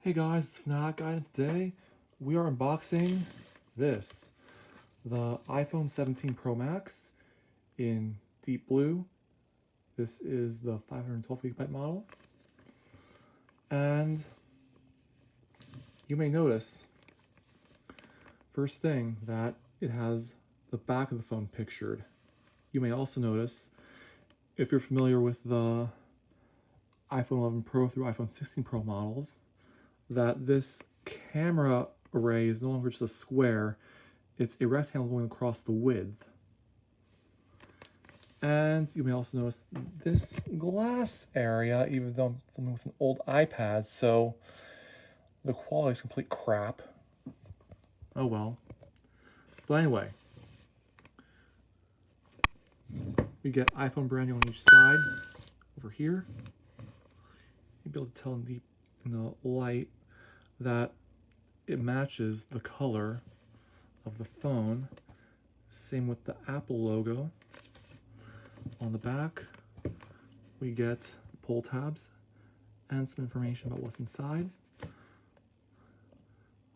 Hey guys, it's Fnatic Guy, and today we are unboxing this, the iPhone 17 Pro Max in deep blue. This is the 512GB model, and you may notice, first thing, that it has the back of the phone pictured. You may also notice, if you're familiar with the iPhone 11 Pro through iPhone 16 Pro models, that this camera array is no longer just a square, it's a rectangle going across the width. And you may also notice this glass area, even though I'm filming with an old iPad, so the quality is complete crap. Oh well. But anyway, we get iPhone branding on each side over here. You'll be able to tell in the light that it matches the color of the phone. Same with the Apple logo. On the back, we get pull tabs and some information about what's inside. Of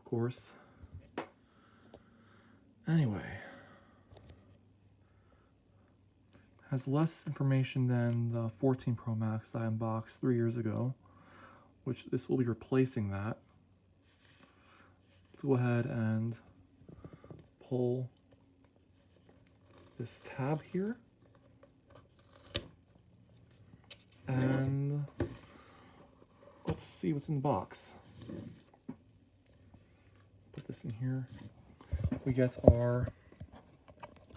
course. Anyway, has less information than the 14 Pro Max that I unboxed 3 years ago, which this will be replacing that. Let's go ahead and pull this tab here. And let's see what's in the box. Put this in here. We get our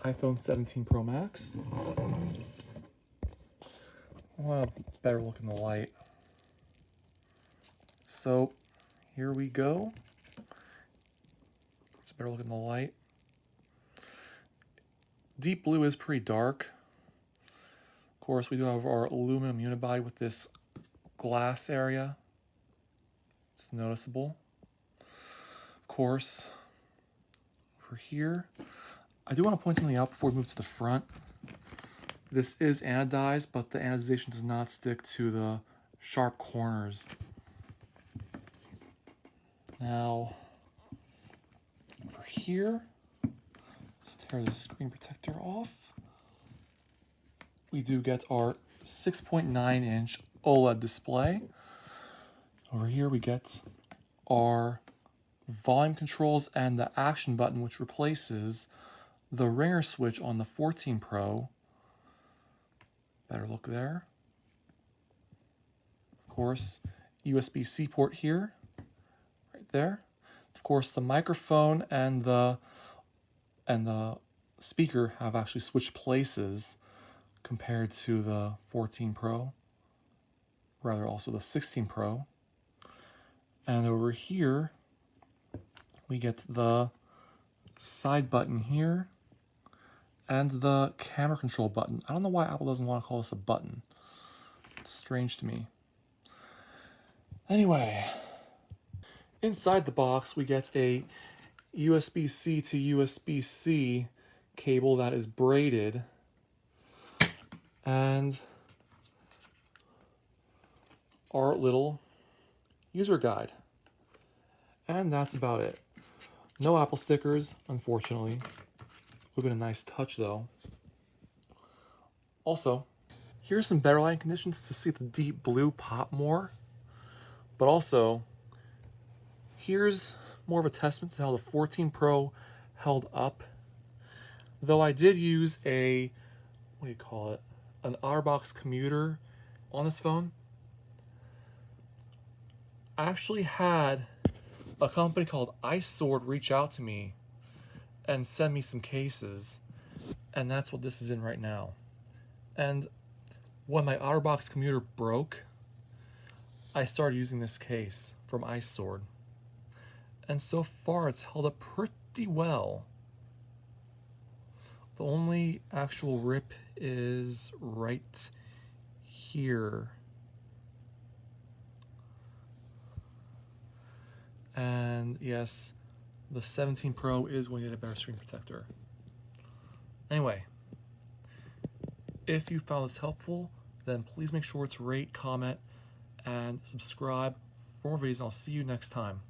iPhone 17 Pro Max. I want a better look in the light. So here we go. It's a better look in the light. Deep blue is pretty dark. Of course, we do have our aluminum unibody with this glass area. It's noticeable. Of course, over here, I do want to point something out before we move to the front. This is anodized, but the anodization does not stick to the sharp corners. Now, over here, let's tear the screen protector off. We do get our 6.9-inch OLED display. Over here we get our volume controls and the action button, which replaces the ringer switch on the 14 Pro. Better look there. Of course, USB-C port here, right there. Of course, the microphone and the speaker have actually switched places compared to the 14 Pro, rather also the 16 Pro. And over here, we get the side button here and the camera control button. I don't know why Apple doesn't want to call this a button. It's strange to me. Anyway, inside the box, we get a USB-C to USB-C cable that is braided, and our little user guide. And that's about it. No Apple stickers, unfortunately. Would have been a nice touch though. Also, here's some better lighting conditions to see the deep blue pop more. But also, here's more of a testament to how the 14 Pro held up. Though I did use a, what do you call it? An OtterBox commuter on this phone. I actually had a company called iSword reach out to me and send me some cases, and that's what this is in right now. And when my OtterBox commuter broke, I started using this case from iSword, and so far it's held up pretty well. The only actual rip is right here. And yes, the 17 Pro is going to get a better screen protector. Anyway, if you found this helpful, then please make sure to rate, comment, and subscribe for more videos, and I'll see you next time.